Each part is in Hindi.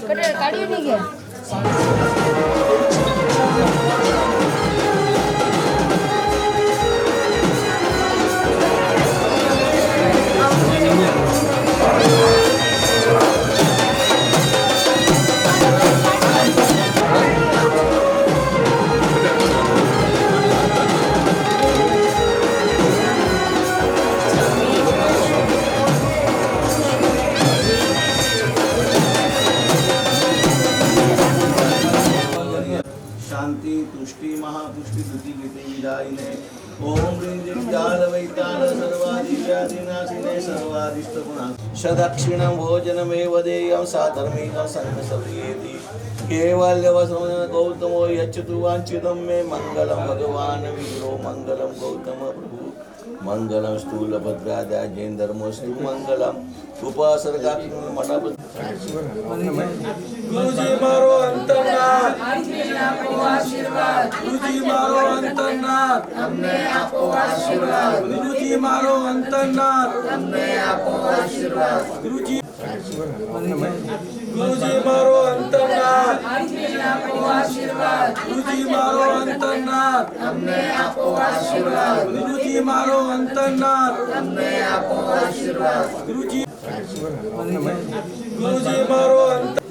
काढी नाही घ्या. शांति तुष्टि महापुष्टि दुति गीते विदायिने ओम ह्रीं क्लीं जालवैतान सर्वादिव्याधिनाशिने सर्वादिष्टगुणा सदक्षिणं भोजनमेव देयं साधर्मिकं संसर्गेति केवल्यवसमन गौतमो यच्छतु वाञ्छितं मे मंगलम भगवान विष्णु मंगलम गौतम प्रभु मंगलम स्थूलभद्राजाजेन्द्रमोस्तु मंगलम उपसर्गात्मक मंडप गुरुजी मारो अंतरनाथ गुरुजी मारो अंतरनाथ अम्मे आपको आशीर्वाद. गुरुजी मारो अंतरनाथ अम्मे आपको आशीर्वाद. गुरुजी गुरुजी मारो अंतरनाथ आपको आशीर्वाद. गुरुजी मारो अंतरनाथ अम्मे आपको आशीर्वाद. गुरुजी मारो अंतरनाथ अम्मे आपको आशीर्वाद. गुरुजी गुरुजी मारो अंतर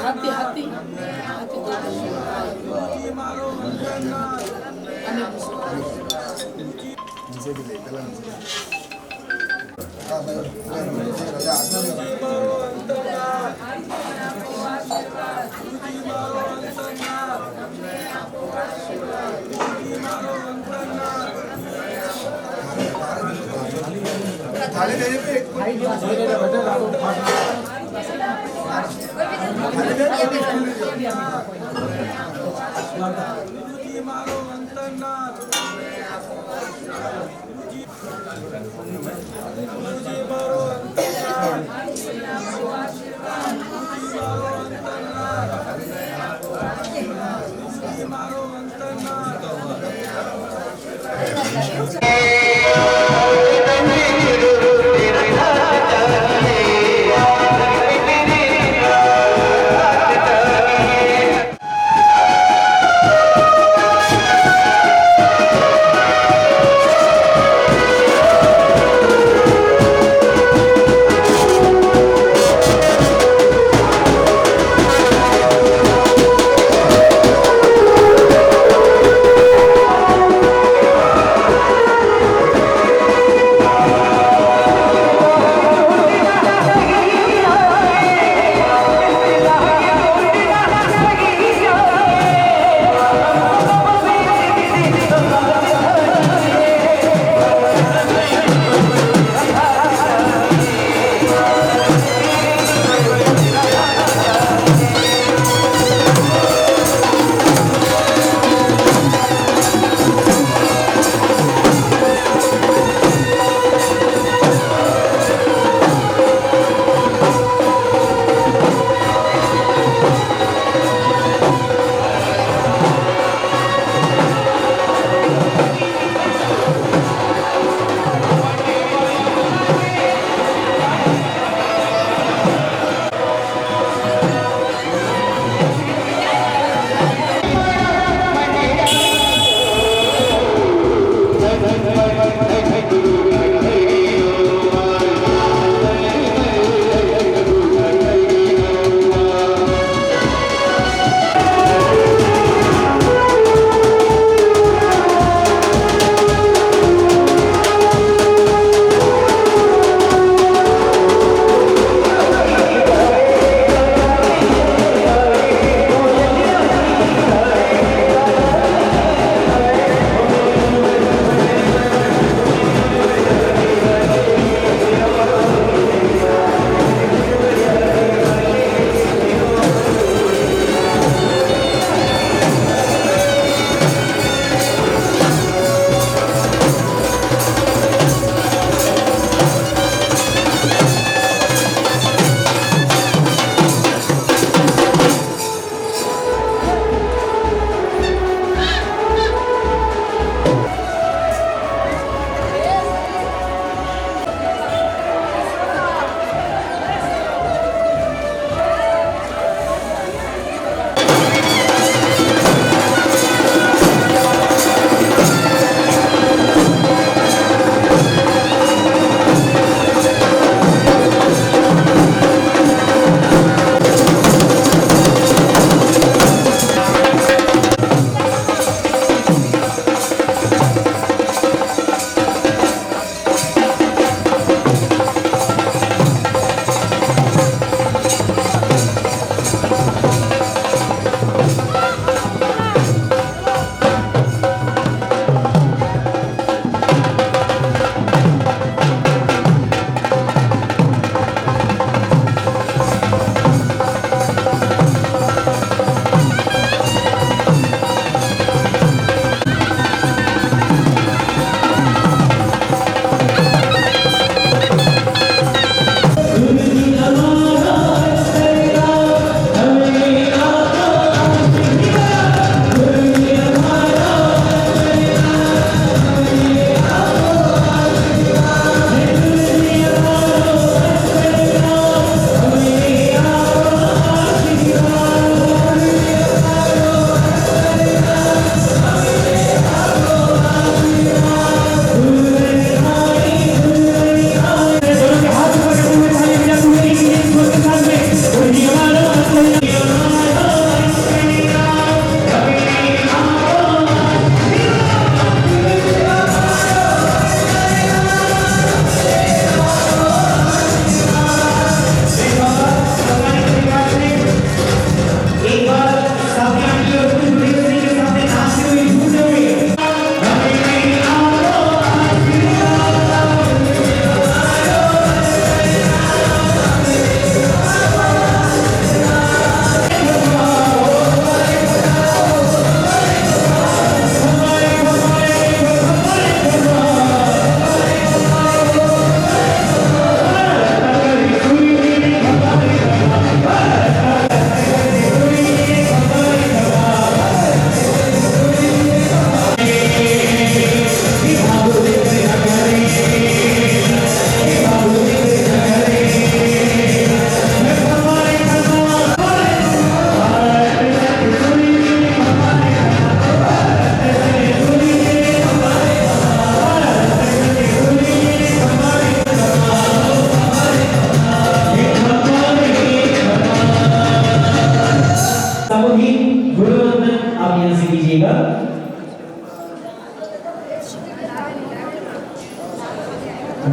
हाथी हाथी गुरुजी मारो अंतरनाथ गुरुजी मारो अंतरनाथ गुरुजी मारो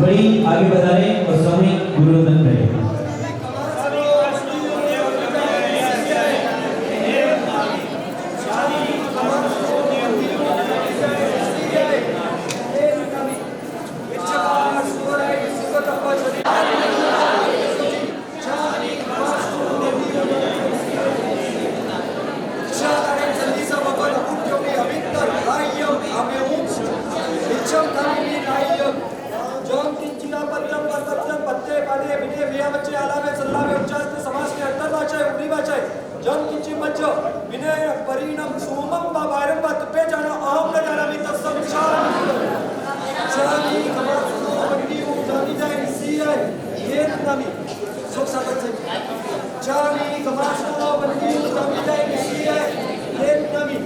बड़ी आगे बढ़ाएं और सामूहिक गुरुवंदन करें। परिणाम सोमम बाबारम बातपे जाना अहम न जाना मी तत्सम शानी कमासो बंदी हो जानी जाए सी है ये नमी सुख साधन से शानी कमासो बंदी हो जानी जाए सी है ये नमी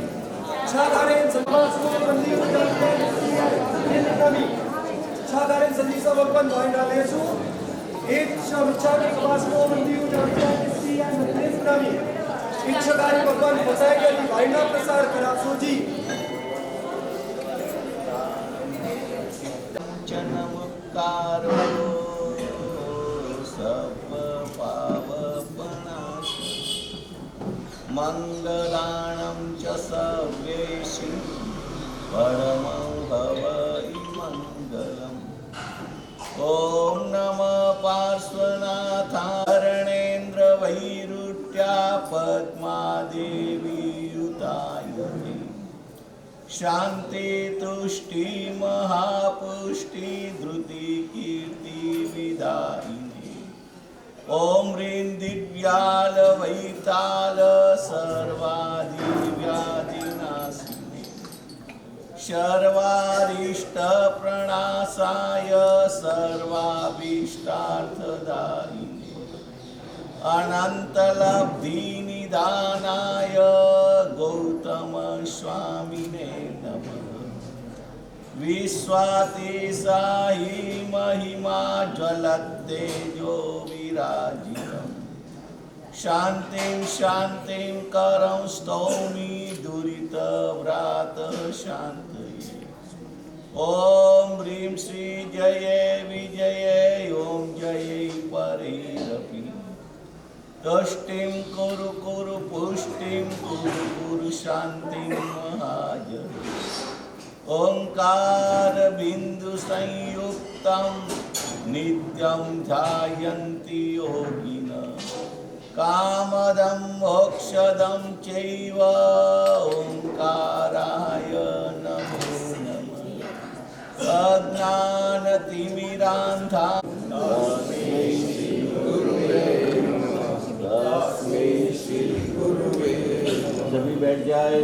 शागारे कमासो बंदी हो जानी जाए सी है ये नमी शागारे संधि सब अपन भाई डाले सु एक शानी कमासो बंदी हो जानी जाए सी है ये नमी इच्छाकारी भगवान बताएगा कि भाईना प्रसार करा सोची चनमुक्तारो सब पावपनाशि मंगलाणं च सव्येषि परमं भवै मंगलम् ओम नमः पार्श्वनाथारणेन्द्र वैरुट्या पद्मादेवी युतायुते शांति तुष्टि महापुष्टि धृति कीर्ति विदायिनी ओम ह्रीं दिव्याल वैताल सर्वादिव्याधिनाशिनी सर्वारिष्ट प्रणाशाय सर्वाभीष्टार्थदायिनी अनंतलब्धि निदानाय गौतम स्वामिने नमः विश्वातिशाही महिमा ज्वलत्तेजो विराजितम् शांतिं शांतिं करं स्तौमि दुरितव्रात शान्तये ओम ह्रीं श्री जये विजये ओम जये परेरपि तुष्टिं कुरु कुरु पुष्टिं कुरु कुरु शांतिं महाजय ओंकार बिंदु संयुक्तं नित्यं ध्यायन्ति योगिनः कामदं मोक्षदं चैव ओंकाराय नमो नमः अज्ञानतिमिरान्धा सभी बैठ जाए।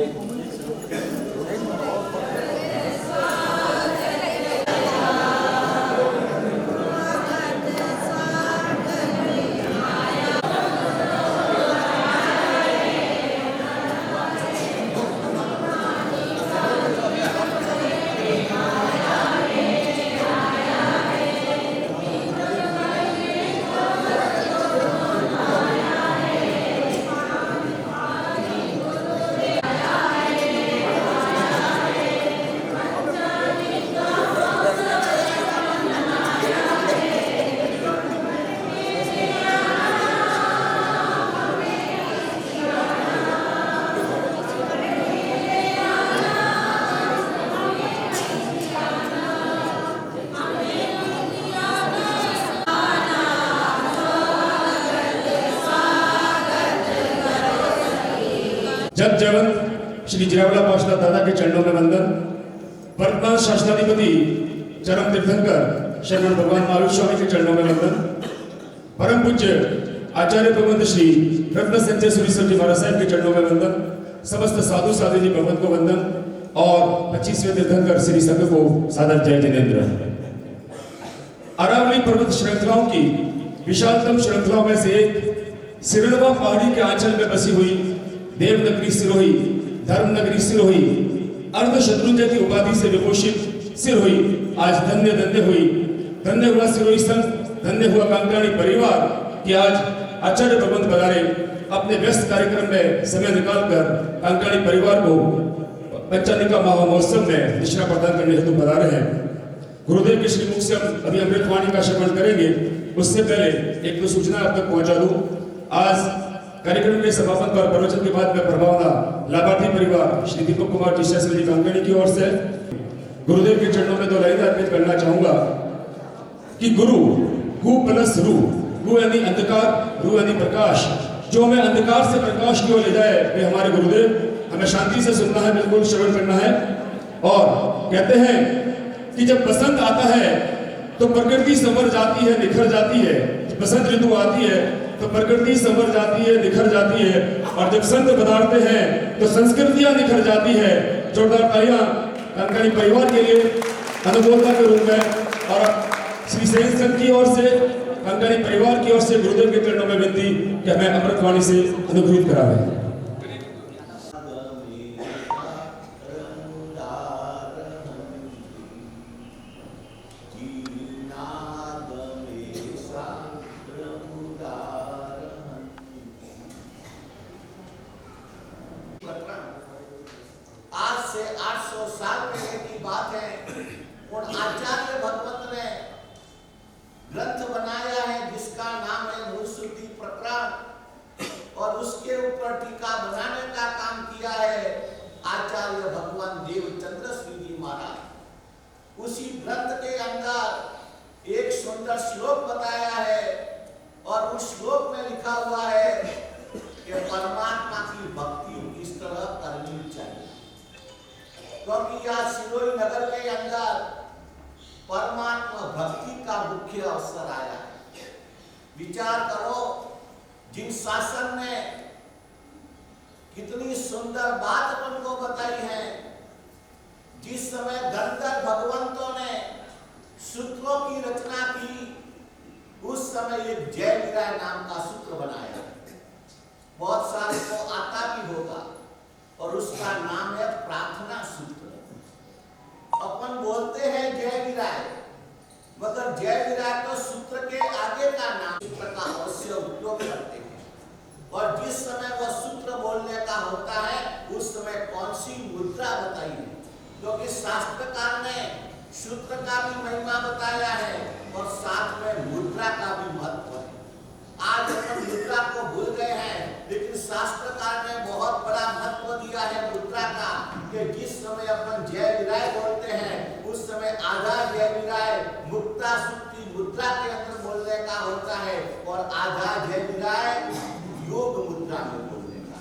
जग जयवंत श्री जिरावला पार्षद दादा के चरणों में वंदन। वर्तमान शासनाधिपति चरम तीर्थंकर शरण भगवान महावीर स्वामी के चरणों में वंदन। परम पूज्य आचार्य भगवंत श्री रत्न संजय सुरेश्वर जी महाराज साहब के चरणों में वंदन। समस्त साधु साधु जी भगवंत को वंदन और 25वें तीर्थंकर श्री संघ को सादर जय जिनेन्द्र। अरावली पर्वत श्रृंखलाओं की विशालतम श्रृंखलाओं में से एक सिरनवा पहाड़ी के आंचल में बसी हुई देवनगरी सिरोही, धर्मनगरी सिरोही, अर्ध शत्रुंजय की उपाधि से विभूषित सिरोही आज धन्य धन्य हुई। धन्य हुआ सिरोही संघ, धन्य हुआ कांकराणी परिवार कि आज आचार्य भगवंत पधारे अपने व्यस्त कार्यक्रम में समय निकालकर कांकराणी परिवार को पंचानिका महोत्सव में निश्रा प्रदान करने हेतु पधारे हैं। गुरुदेव के श्रीमुख से हम अभी अमृतवाणी का श्रवण करेंगे। उससे पहले एक दो सूचना आप तक पहुंचा दूं। आज कार्यक्रम के समापन पर प्रवचन के बाद में प्रभावना लाभार्थी परिवार श्री दीपक कुमार जी शास्त्री जी कांगड़ी की ओर से गुरुदेव के चरणों में 2 लाइनें अर्पित करना चाहूंगा कि गुरु हु प्लस रू, हु यानी अंधकार, रू यानी प्रकाश, जो हमें अंधकार से प्रकाश की ओर ले जाए वे हमारे गुरुदेव। हमें शांति से सुनना है, बिल्कुल श्रवण करना है। और कहते हैं कि जब बसंत आता है तो प्रकृति संवर जाती है, निखर जाती है। जब बसंत ऋतु आती है तो प्रकृति संवर जाती है, निखर जाती है। और जब संत पधारते हैं तो संस्कृतियां निखर जाती है। जोरदार तालियां कांगड़ी परिवार के लिए अनुमोदना के रूप में। और श्री सेन संघ की ओर से, कांगड़ी परिवार की ओर से गुरुदेव के चरणों में विनती कि हमें अमृतवाणी से अनुग्रहित करावे। आज से 800 साल पहले की बात है। और आचार्य भगवत ने ग्रंथ बनाया है जिसका नाम है मूलश्रुति प्रकरण, और उसके ऊपर टीका बनाने का काम किया है आचार्य भगवान देवचंद्र श्री जी महाराज। उसी ग्रंथ के अंदर एक सुंदर श्लोक बताया है और उस श्लोक में लिखा हुआ है कि परमात्मा की भक्ति किस तरह करनी चाहिए। क्योंकि आज सिरोही नगर के अंदर परमात्मा भक्ति का मुख्य अवसर आया है। विचार करो, जिन शासन ने कितनी सुंदर बात अपन को बताई है। जिस समय गंधर्व भगवंतों ने सूत्रों की रचना की, उस समय एक जय विराय नाम का सूत्र बनाया। बहुत सारे को आता भी होगा, और उसका नाम है प्रार्थना सूत्र। अपन बोलते हैं जय विराय, मगर जय विराय तो सूत्र के आगे का नाम, सूत्र का अवश्य उपयोग करते हैं। और जिस समय वह सूत्र बोलने का होता है उस समय कौन सी मुद्रा बताई है, क्योंकि शास्त्रकार ने सूत्र का भी महिमा बताया है और साथ में मुद्रा का भी महत्व है। आज अपन मुद्रा को भूल गए हैं, लेकिन शास्त्रकार ने बहुत बड़ा महत्व दिया है मुद्रा का, कि जिस समय अपन जय विराय बोलते हैं उस समय आधा जय विराय मुक्ता सुक्ति मुद्रा के अंदर बोलने का होता है, और आधा जय विराय योग मुद्रा में बोलने का।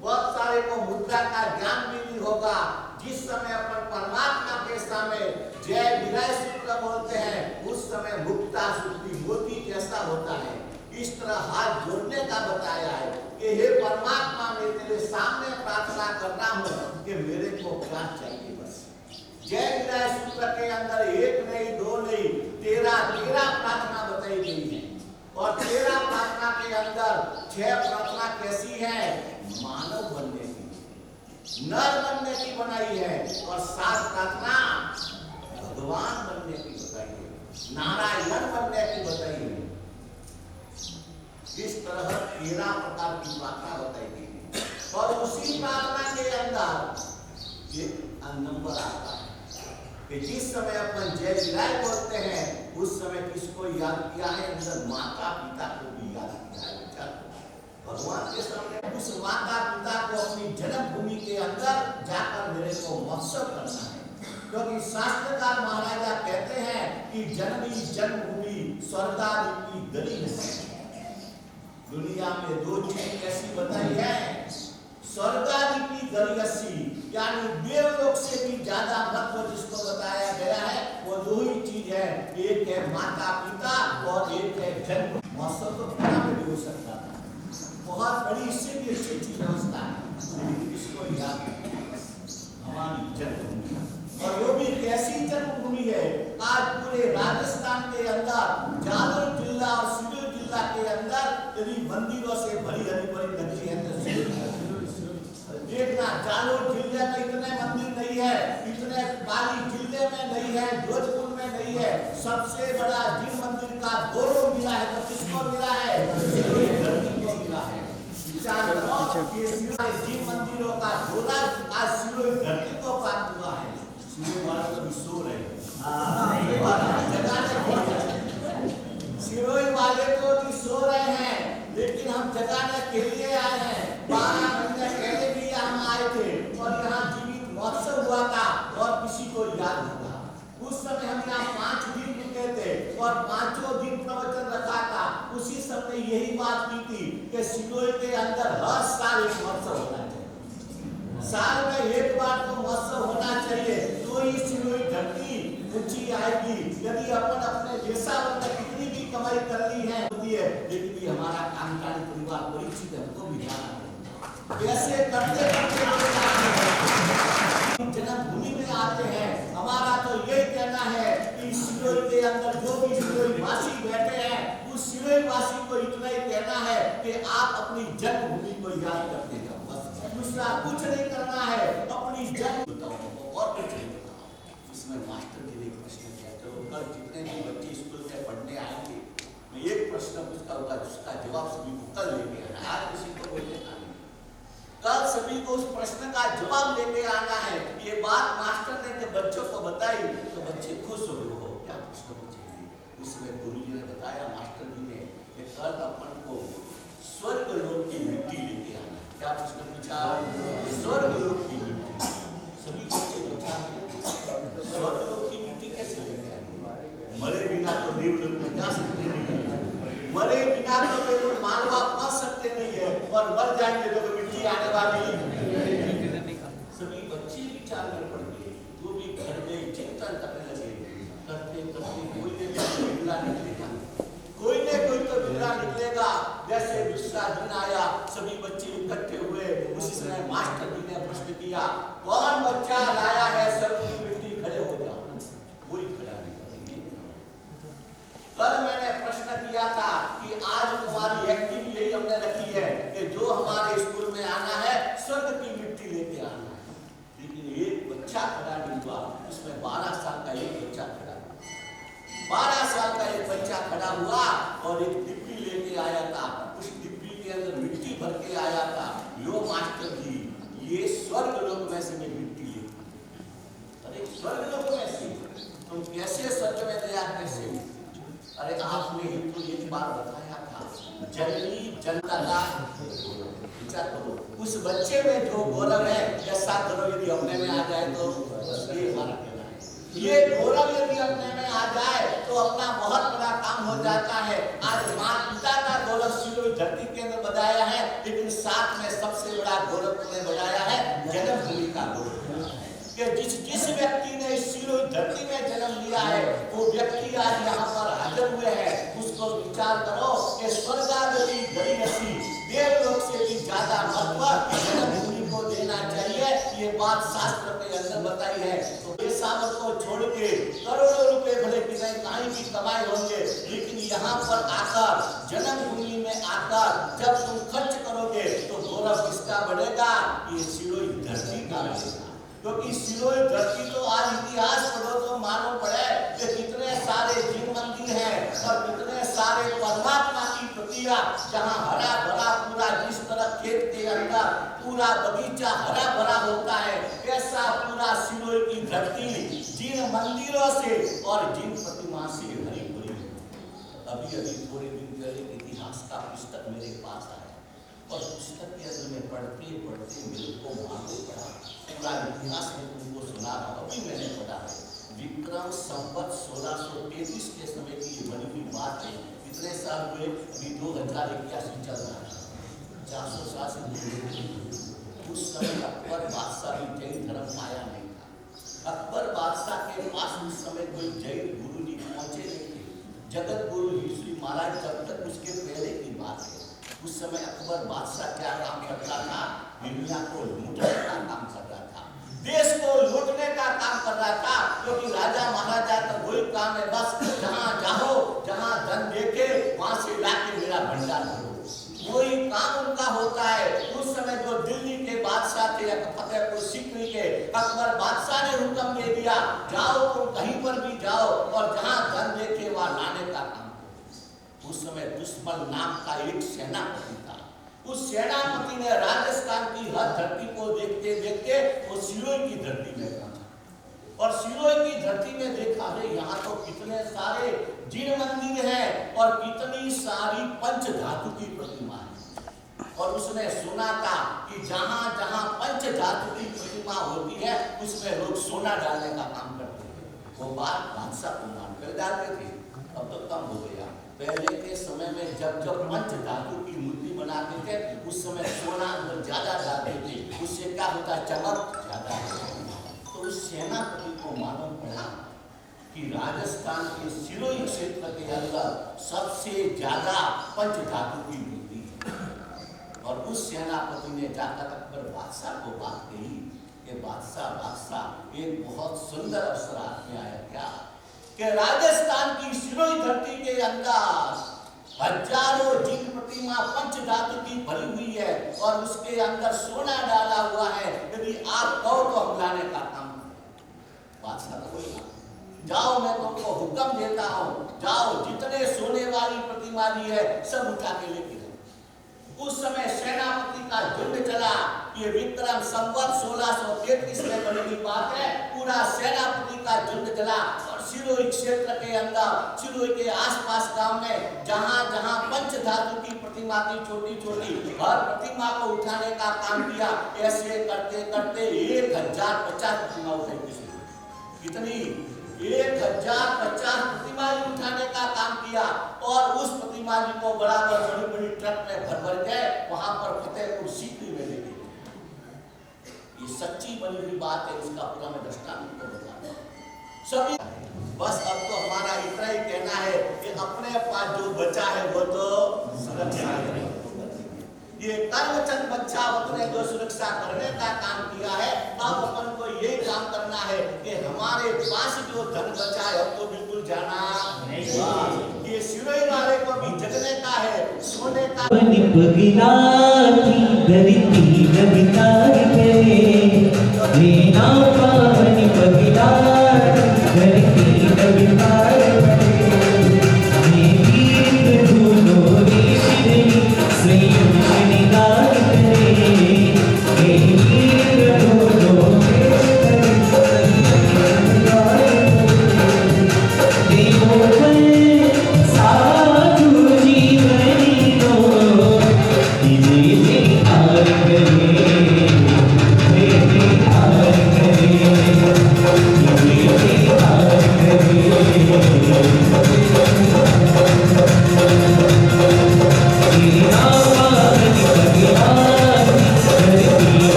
बहुत सारे को मुद्रा का ज्ञान भी नहीं होगा। जिस समय अपन परमात्मा के सामने जय विराय सूत्र बोलते हैं उस समय मुक्ता सुक्ति मोती जैसा होता है। इस तरह हाथ जोड़ने का बताया है कि हे परमात्मा, मैं तेरे सामने प्रार्थना कर रहा हूँ कि मेरे को क्या चाहिए। बस जय विराय सूत्र के अंदर 1 नहीं 2 नहीं 13 प्रार्थना बताई गई है। और 13 प्रार्थना के अंदर 6 प्रार्थना कैसी है? मानव बनने की, नर बनने की बनाई है, और 7 प्रार्थना भगवान बनने की बताई है, नारायण बनने की बताई है। इस तरह 13 प्रकार की प्रार्थना बताई गई है। और उसी प्रार्थना के अंदर एक नंबर आता है कि जिस समय अपन जय विराय बोलते हैं उस समय किसको याद किया है? अंदर माता पिता को भी याद किया है। भगवान के सामने उस माता पिता को अपनी जन्मभूमि के अंदर जाकर मेरे को मकसद करना है, क्योंकि शास्त्रकार महाराजा कहते हैं कि जननी जन्मभूमि स्वर्गादि गली है। दुनिया में 2 चीज कैसी बताई है? स्वर्गादि की गरीयसी, यानी देवलोक से भी ज्यादा महत्व जिसको बताया गया है वो 2 ही चीज है। एक है माता पिता और एक है जन्म। मौसम तो पिता में भी हो सकता था, बहुत बड़ी, इससे भी अच्छी चीज व्यवस्था है, लेकिन इसको याद हमारी जन्मभूमि, और वो भी कैसी जन्मभूमि है। आज पूरे राजस्थान के अंदर जालोर जिला और सिरोही जिला के अंदर यदि मंदिरों से भरी भरी नगरी है तो देखना, जालोर जिले में इतने मंदिर नहीं है, इतने पाली जिले में नहीं है, जोधपुर में नहीं है। सबसे बड़ा जिन मंदिर का गौरव मिला है तो किसको मिला है? सिरोही धरती को मिला है। जिन मंदिरों का गौरव आज सिरोही धरती को प्राप्त हुआ है। सिरोही वालों को भी शोर है। और 5 दिन प्रवचन रखा था, उसी समय यही बात की थी कि सिलोई के अंदर हर साल एक महोत्सव होना चाहिए। साल में एक बार तो महोत्सव होना चाहिए, तो ही सिलोई धरती ऊंची आएगी। यदि अपन अपने जैसा बंदा कितनी भी कमाई कर ली है होती है, लेकिन भी हमारा कामकाजी परिवार परिचित है, हमको भी जाना है। कैसे करते जन्मभूमि में आते हैं। हमारा तो यही कहना है कि सिलोई के अंदर जो भी सिलोई वासी बैठे हैं, उस सिलोई वासी को इतना ही कहना है कि आप अपनी जन्मभूमि को याद करते जाओ, बस दूसरा कुछ नहीं करना है। अपनी जन्म और कुछ नहीं बताओ। इसमें मास्टर जी ने एक प्रश्न किया, तो कल जितने भी बच्चे स्कूल से पढ़ने आएंगे, मैं एक प्रश्न पूछता होगा जिसका जवाब सभी को कल लेके आना है। आज किसी को कोई देना नहीं, कल सभी को उस प्रश्न का जवाब लेके आना है। ये बात मास्टर ने जब बच्चों को बताई तो बच्चे खुश हो गए। क्या प्रश्न पूछेंगे? उसमें गुरुजी ने बताया, मास्टर जी ने, कि कल अपन को स्वर्ग लोक की मिट्टी लेके आना है। क्या प्रश्न पूछा? स्वर्ग लोक की मिट्टी। सभी बच्चे पूछा स्वर्ग लोक की मिट्टी कैसे लेके आएंगे? मरे बिना तो देवलोक में जा सकते नहीं, मरे बिना तो केवल मानवा पहुंच सकते नहीं है, और मर जाएंगे तो मिट्टी आने वाली। सभी बच्चे विचार में पड़ गए, वो भी घर में चिंतन करने लगे। करते करते कोई ने बिगड़ा निकलेगा, कोई ने कोई तो बिगड़ा निकलेगा। जैसे दूसरा दिन आया, सभी बच्चे इकट्ठे हुए। उसी समय मास्टर जी ने प्रश्न किया, कौन बच्चा लाया है स्वर्ग की मिट्टी? खड़े हो जाओ। कोई खड़ा नहीं करेंगे। कल मैंने प्रश्न किया था कि आज तुम्हारी एक्टिव यही हमने रखी है कि जो हमारे स्कूल में आना है स्वर्ग की मिट्टी लेके आना है। लेकिन एक बच्चा खड़ा नहीं हुआ। उसमें 12 साल का एक बच्चा खड़ा हुआ। 12 साल का एक बच्चा खड़ा हुआ और एक डिब्बी लेके आया था। उस डिब्बी के अंदर मिट्टी भर के आया था। लो मास्टर जी, ये स्वर्ग लोक में से मैं मिट्टी लेता। अरे स्वर्ग लोक में से तुम कैसे स्वर्ग में गया? कैसे? अरे आपने ही तो एक बार बताया था, जननी जनता का विचार करो। उस बच्चे में जो गौरव है, ऐसा करो यदि अपने में आ जाए तो ये हमारा कहना है। ये गौरव यदि अपने में आ जाए तो अपना बहुत बड़ा काम हो जाता है। आज माँ पिता का गौरव सिलोई धरती के अंदर बढ़ाया है, लेकिन साथ में सबसे बड़ा गौरव तुम्हें बढ़ाया है जन्मभूमि का गौरव। कि जिस व्यक्ति ने इस सिलोई धरती में जन्म लिया है, वो व्यक्ति आज यहाँ पर हाजिर हुए हैं। उसको विचार करो कि स्वर्गागति गरीयसी देवलोक से भी ज्यादा महत्व जन्मभूमि को देना चाहिए। ये बात शास्त्र के अंदर बताई है। तो ये सामर्थ को छोड़ के करोड़ों रुपए भले किसी कहीं भी कमाए होंगे, लेकिन यहाँ पर आकर जन्मभूमि में आकर जब तुम खर्च करोगे तो गौरव किसका बढ़ेगा? ये सिलोई धरती का बढ़ेगा। क्योंकि सिलोई धरती तो आज इतिहास पढ़ो तो मालूम पड़े कि कितने सारे जीव मंदिर हैं और कितने सारे परमात्मा की प्रतिमा, जहाँ हरा भरा पूरा, जिस तरह खेत के अंदर पूरा बगीचा हरा भरा होता है, ऐसा पूरा सिलोई की धरती जिन मंदिरों से और जिन प्रतिमा से भरी भरी। अभी अभी थोड़े दिन पहले इतिहास का पुस्तक मेरे पास आया और पुस्तक के अंदर में पढ़ते पढ़ते मेरे को मालूम पड़ा, पूरा इतिहास में तुमको सुना था, अभी मैंने पढ़ा है। विक्रम संवत 1633 के समय की ये बनी हुई बात है। कितने साल हुए? अभी 2081 चल रहा है, 400 साल से। उस समय अकबर बादशाह भी जैन धर्म आया नहीं था। अकबर बादशाह के पास उस समय कोई जैन गुरु जी पहुंचे नहीं थे। जगत गुरु श्री महाराज जब तक उसके पहले की बात है। उस समय अकबर बादशाह क्या काम करता था? दुनिया को लूटने का काम कर रहा था, देश को लूटने का काम कर रहा था। क्योंकि राजा महाराजा का वही काम है, बस जहाँ जाओ, जहाँ धन देखे वहां से लाके मेरा भंडार करो, वही काम उनका होता है। उस समय जो दिल्ली के बादशाह थे फतेहपुर सीकरी के, अकबर बादशाह ने हुक्म दे दिया, जाओ तुम कहीं पर भी जाओ और जहाँ धन देखे वहां लाने का काम। उस समय दुश्मन नाम का एक सेनापति था। उस सेनापति ने राजस्थान की हर धरती को देखते देखते वो सिलोई की धरती में पहुंचा और सिलोई की धरती में देखा है यहाँ तो कितने सारे जिन मंदिर हैं और कितनी सारी पंच धातु की प्रतिमा है। और उसने सुना था कि जहां जहां पंच धातु की प्रतिमा होती है उसमें लोग सोना डालने का काम करते थे। वो बात बादशाह को मान कर डालते थे। अब तो कम हो गया। पहले के समय में जब पंच धातु की मूर्ति बनाते थे उस समय सोना अंदर ज्यादा डालते थे, उससे क्या होता, चमक ज्यादा होता। तो उस सेनापति को मालूम पड़ा कि राजस्थान के सिरोही क्षेत्र के अंदर सबसे ज्यादा पंच धातु की मूर्ति है। और उस सेनापति ने जाकर अकबर बादशाह को बात कही कि बादशाह एक बहुत सुंदर अवसर हाथ में आया क्या कि राजस्थान की सिरोही धरती के अंदर हजारों जिन प्रतिमा पंच धातु की भरी हुई है और उसके अंदर सोना डाला हुआ है, यदि आप कहो तो हम लाने का काम करें। बादशाह तो बोला, जाओ मैं तुमको हुक्म देता हूँ, जाओ जितने सोने वाली प्रतिमा दी है सब उठा के लेके जाओ। उस समय सेनापति का झुंड चला, ये विक्रम संवत 1633 में बनी बात है। पूरा सेनापति का झुंड चला और सिरोही क्षेत्र के अंदर, सिरोही के आसपास गांव में जहां जहां पंच धातु की प्रतिमा थी छोटी छोटी, हर प्रतिमा को उठाने का काम किया। ऐसे करते करते 1050 प्रतिमा उठाई। कितनी? 1050 प्रतिमा उठाने का काम किया और उस प्रतिमा जी को बराबर बड़ी बड़ी ट्रक में भर भर के वहां पर फतेहपुर सीकरी में ले गए। ये सच्ची बनी हुई बात है, इसका पूरा मैं दृष्टांत को बताऊंगा सभी। बस अब तो हमारा इतना ही कहना है कि अपने पास जो बचा है वो तो सुरक्षा करें। ये कर्मचंद बच्चावत ने जो सुरक्षा करने का काम किया है, अब अपन को यही काम करना है कि हमारे पास जो धन बचा है अब तो बिल्कुल जाना नहीं। ये सिरोही वाले को भी जगने का है, सोने का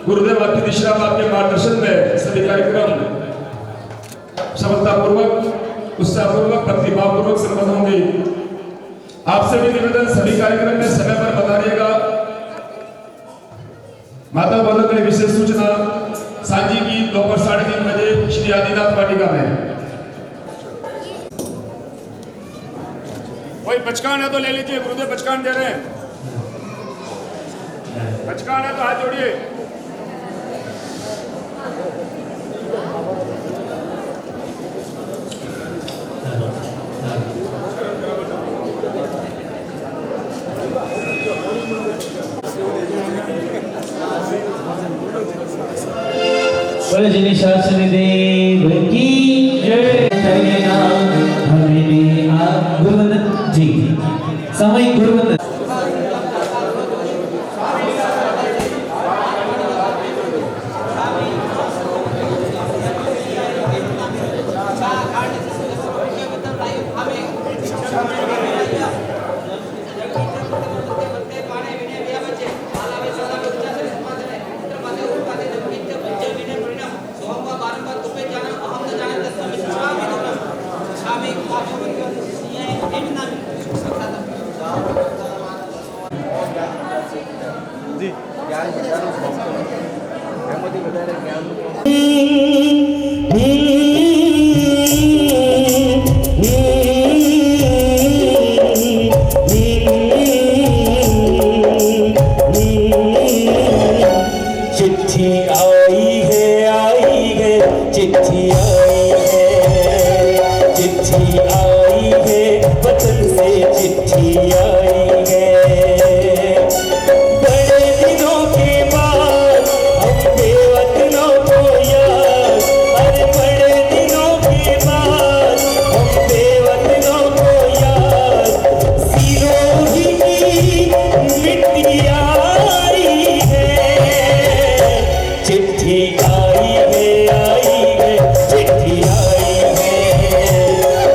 गुरुदेव आपके दिशा आपके मार्गदर्शन में सभी कार्यक्रम सफलतापूर्वक उत्साहपूर्वक प्रतिभापूर्वक संपन्न होंगे। आपसे भी निवेदन, सभी कार्यक्रम में समय पर पधारिएगा। माता बहनों के लिए विशेष सूचना, सांझी की दोपहर 3:30 बजे श्री आदिनाथ वाटिका में। कोई बचकान है तो ले लीजिए, गुरुदेव बचकान दे रहे हैं। बचकान है तो हाथ जोड़िए। बोले जिन्हें शासन देव की जय। हमें दे आप गुरुवंदन जी, सामूहिक गुरुवंदन। चिट्ठी आई है चिट्ठी आई है, चिट्ठी आई है, वतन से चिट्ठी आई है। बड़े दिनों के बाद हम बेवतनों को याद, अरे बड़े दिनों के बाद हम बेवतनों को याद, सिरोही की मिट्टी आई है। चिट्ठी आई है, चिट्ठी आई है,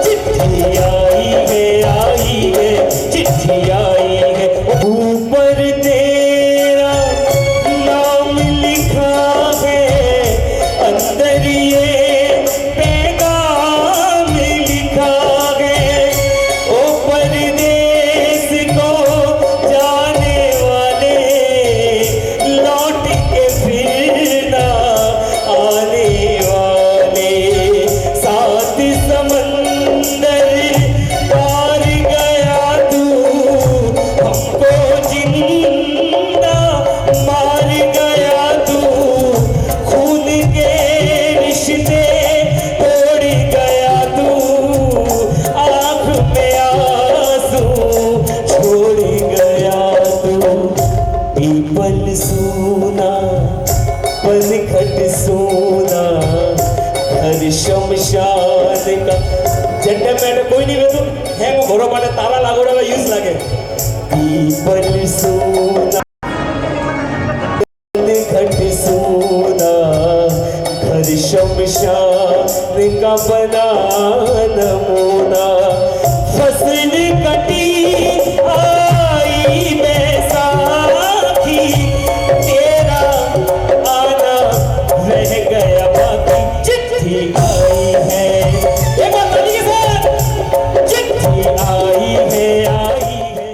चिट्ठी आई है, चिट्ठी आई है। ऊपर तेरा नाम लिखा है, अंदर ये पैगाम लिखा है। ओ परदेस को जाने वाले, लौट के फिर ना आने वाले, सात समंदर पार गया तू, हमको जिंदा मार गया तू, खून के रिश्ते तोड़ गया तू, आँख में आंसू छोड़ गया तू। पीपल सोना, पनघट सोना, घर शमशान का झंडा मैडम कोई नहीं बेटू है वो घरों पर ताला लागोड़ा का यूज लगे। पीपल सोना, पनघट सोना, घर शमशान का बना नमूना। फसल कटी आई बैसाखी, तेरा आना रह गया बाकी। चिट्ठी आई है, एक बार ताली के साथ, चिट्ठी आई है, आई है।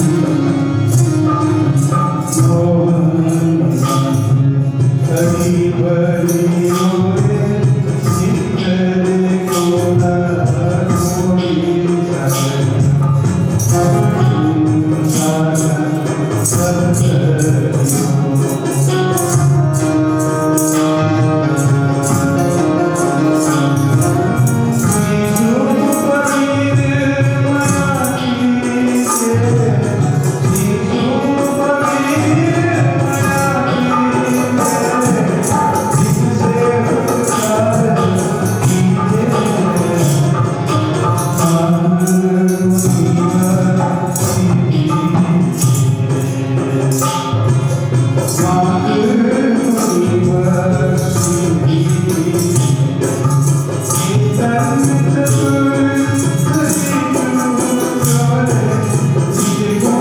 Thank you.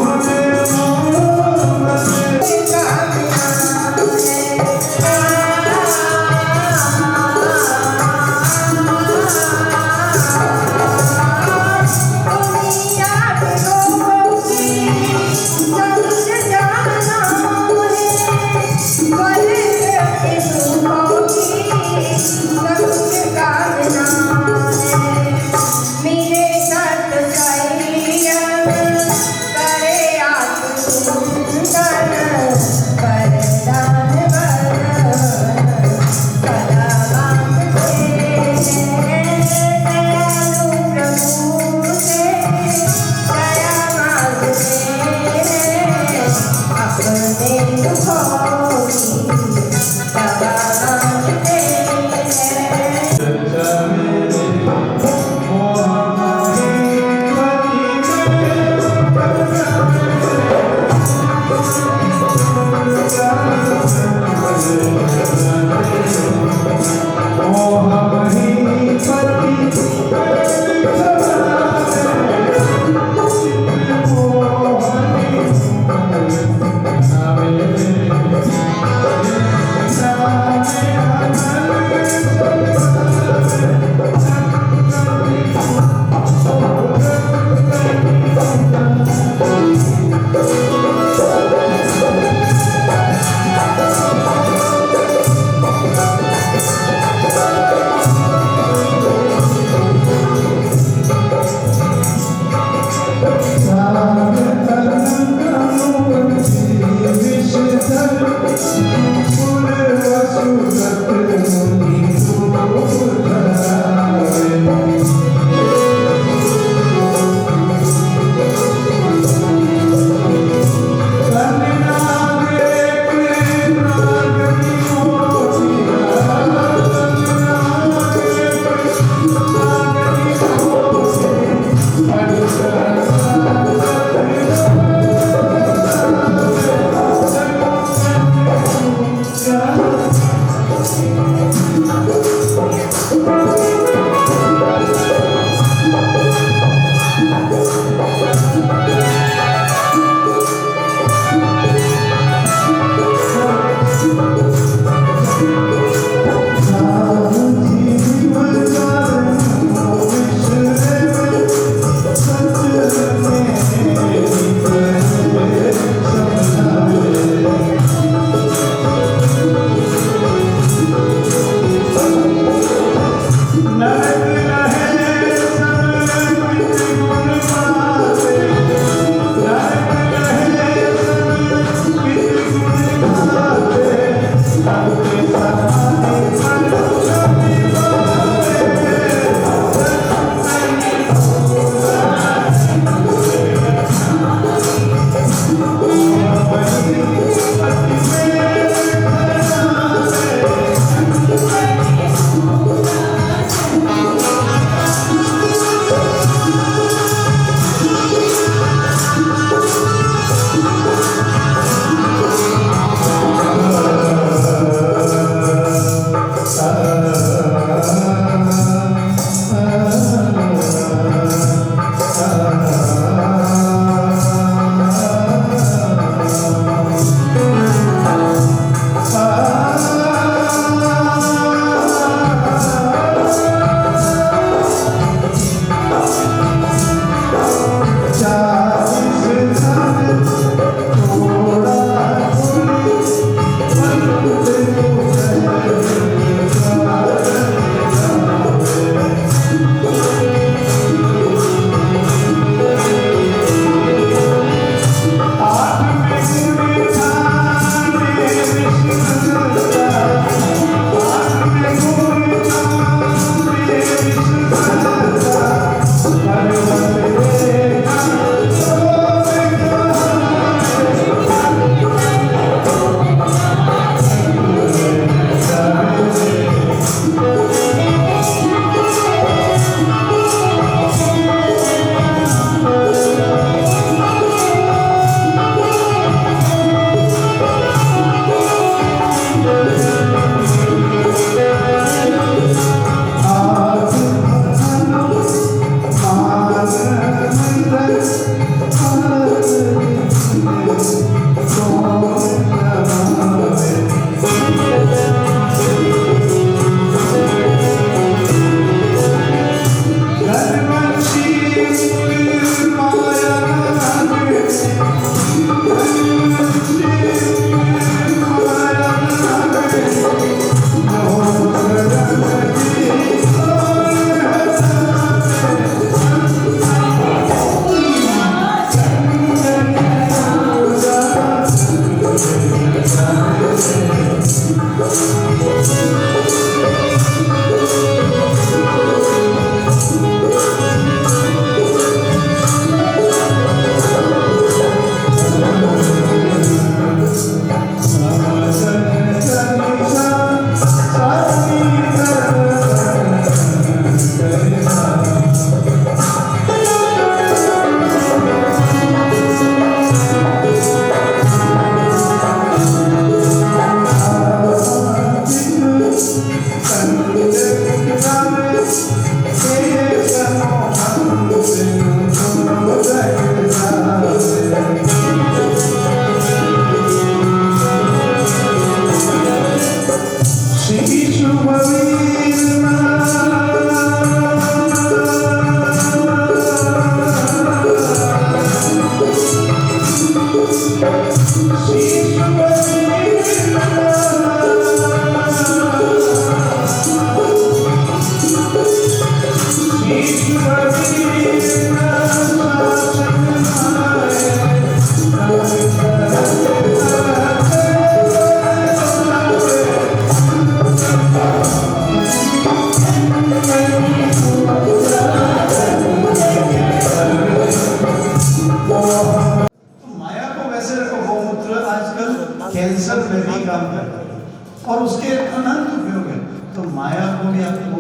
कैंसर में भी काम करता है और उसके अनंत उपयोग है। तो माया को भी आपको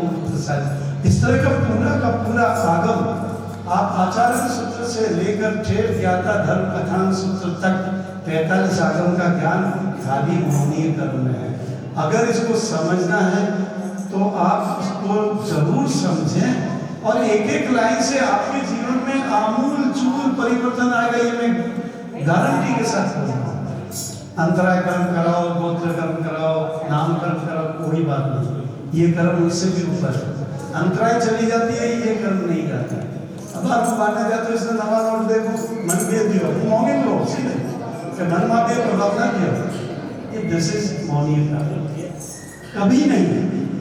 इस तरह का पूरा आगम आप आचार्य सूत्र से लेकर ठेठ ज्ञाता धर्म कथान सूत्र तक 45 आगम का ज्ञान खाली मौनीय कर्म में है। अगर इसको समझना है तो आप इसको जरूर समझें और एक एक लाइन से आपके जीवन में आमूल चूल परिवर्तन आएगा। ये मैं गारंटी के साथ कहूँगा। अंतराय कर्म कराओ, गोत्र कर्म कराओ, नाम कर्म कराओ, कोई बात नहीं, ये कर्म उससे भी ऊपर है। अंतराय चली जाती है, ये कर्म नहीं जाता। अब आप मानने जाते हो इसने नवा नोट देखो मन दे दियो, मौनी लो सीधे मन माते प्रभाव ना दिया। ये दिस इज मौनी कभी नहीं।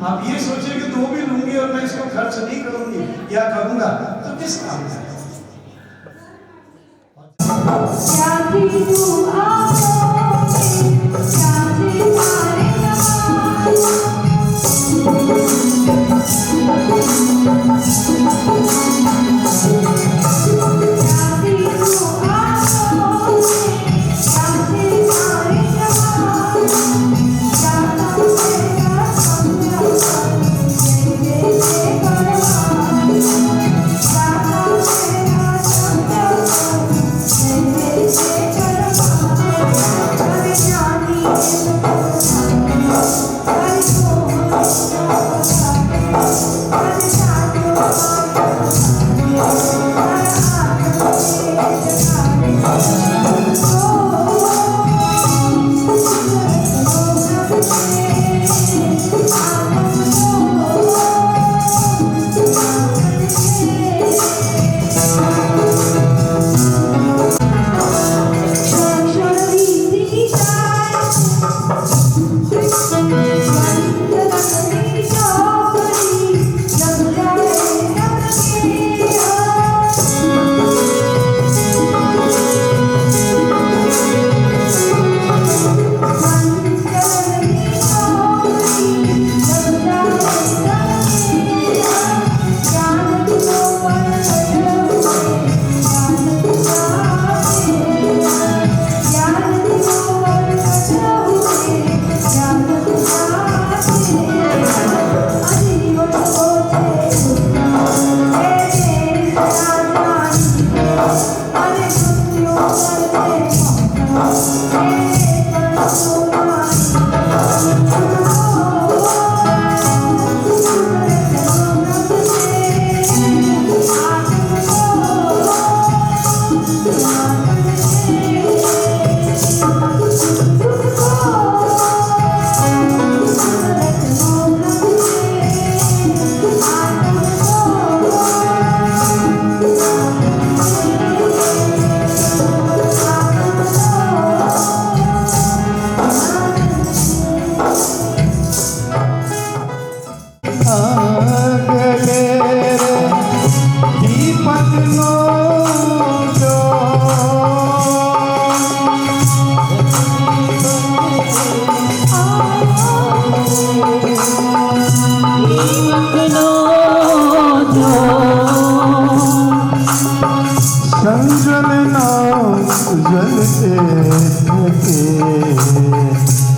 आप ये सोचिए कि 2 भी लूंगी और मैं इसको खर्च नहीं करूंगी या करूंगा तो किस काम से।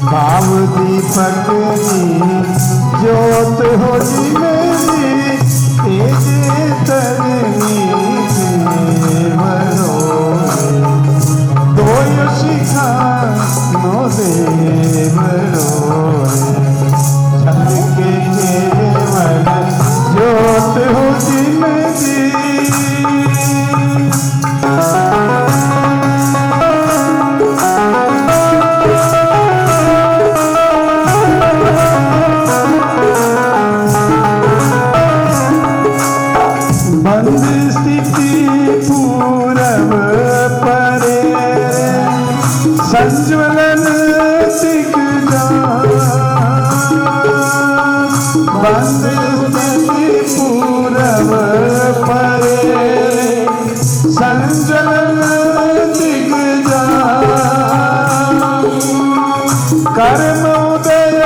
भाव दीपक ज्योत हो जी मेरी तेज तरनी देवरो दो शिखा नो देवरो छलके केवल ज्योत हो जी मेरी संज्वलन पूरब परे संज्वलन दिग्जा कर्म उदय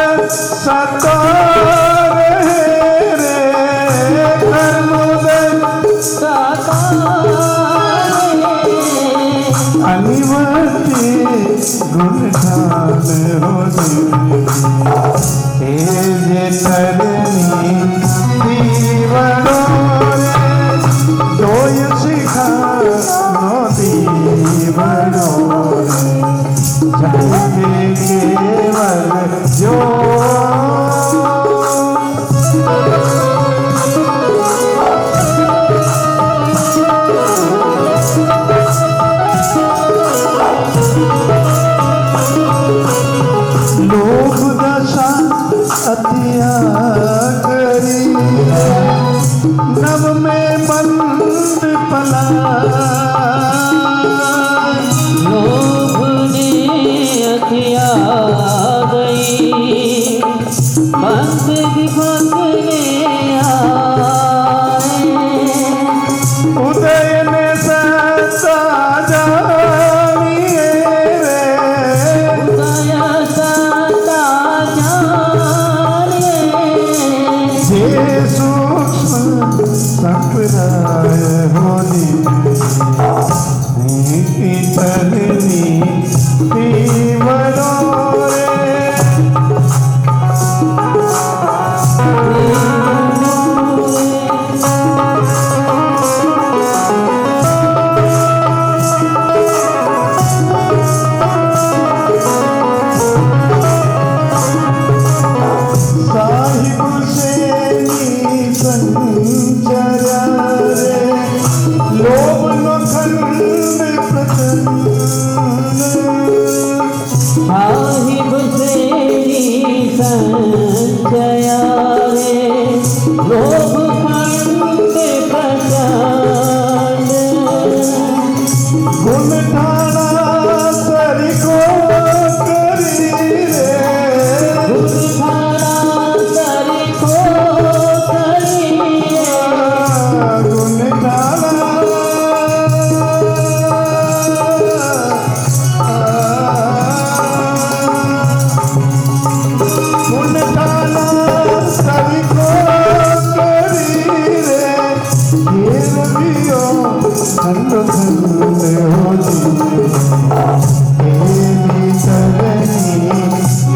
सतार रे कर्म उदय सतार अनिवार्य गाती गुण ठान हो ए जे तरनी दीवरो दोय शिखा नो दीवरो जाए केवल जो लोभ दशा अतिया करी नव में बंद पला लोभ ने अखिया गई बंद दिखने आए उदय ने सता जानिए रे दया सता जाने जे सूक्ष्म संपराय होली नीति तरनी दीवरो रे साहिब से संचरा रे लोभ न खंड प्रचंड साहिब सेरी संचया रे लोभ खंड प्रचंड गुण ठाना सरी को करी रे गुरखाना सरी को करिए गुण ठाना गुण ठाना सरी को करी रे घेर दियो खंड खंड हो जी तेरी तरनी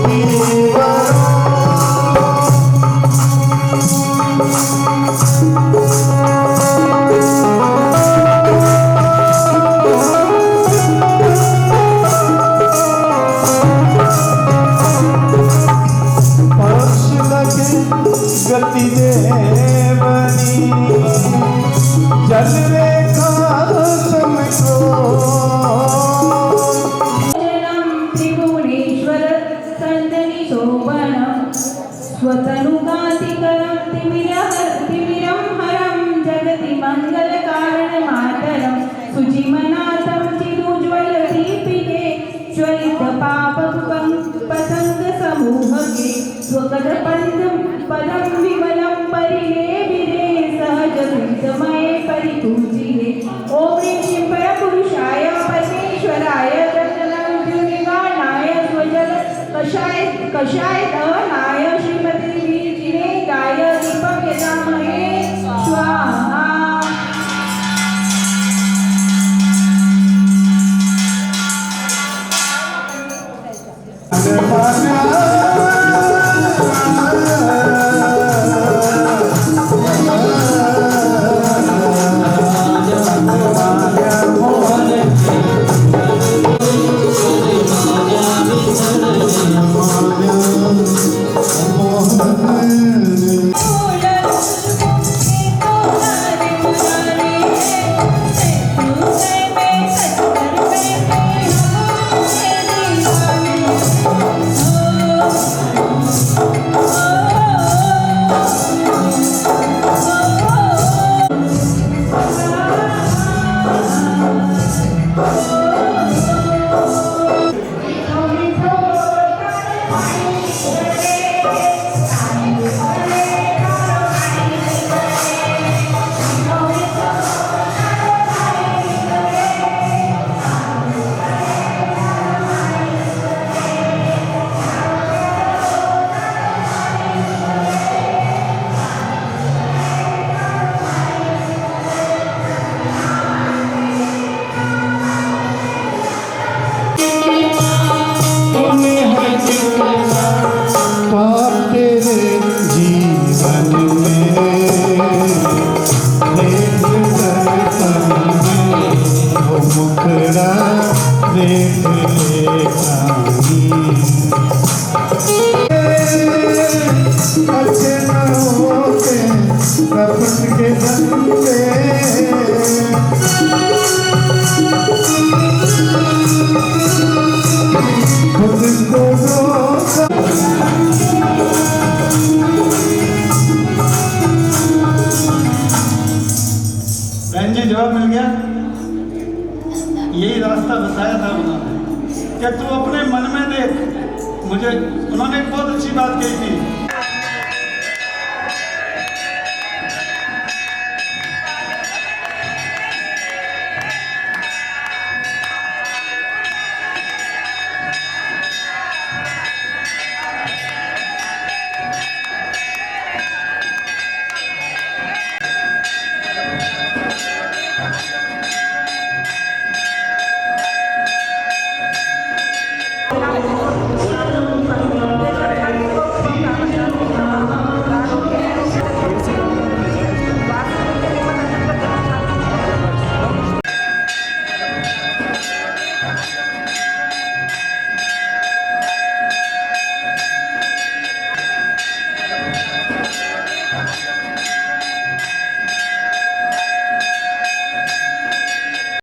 दीवारों पक्ष लगे गति देवनी जल रेखा समको जनं त्रिभुवनेश्वर सन्दनि शोभनं स्वतनुकान्तिकरं तिमिरं हरं जगति मङ्गलकारणमातरं सुचिमनाथं चिदुज्ज्वलदीपिके ज्वलितपापपतङ्गसमूहके स्वगतपदं विमलं परिलेभिरे सहजगीतमये परिपूजिरे ॐ ह्रीं परपुरुषाय परमेश्वराय चन्द्रनाय स्वजल कषाय दहनाय श्रीमती वीरजिने गाय दीपं यजामहे स्वाहा माया देख ले अच्छे न होते कपट के धंधे खुद को धोखा बहन जी जवाब मिल गया। यही रास्ता बताया था उन्होंने कि तू अपने मन में देख। मुझे उन्होंने एक बहुत अच्छी बात कही थी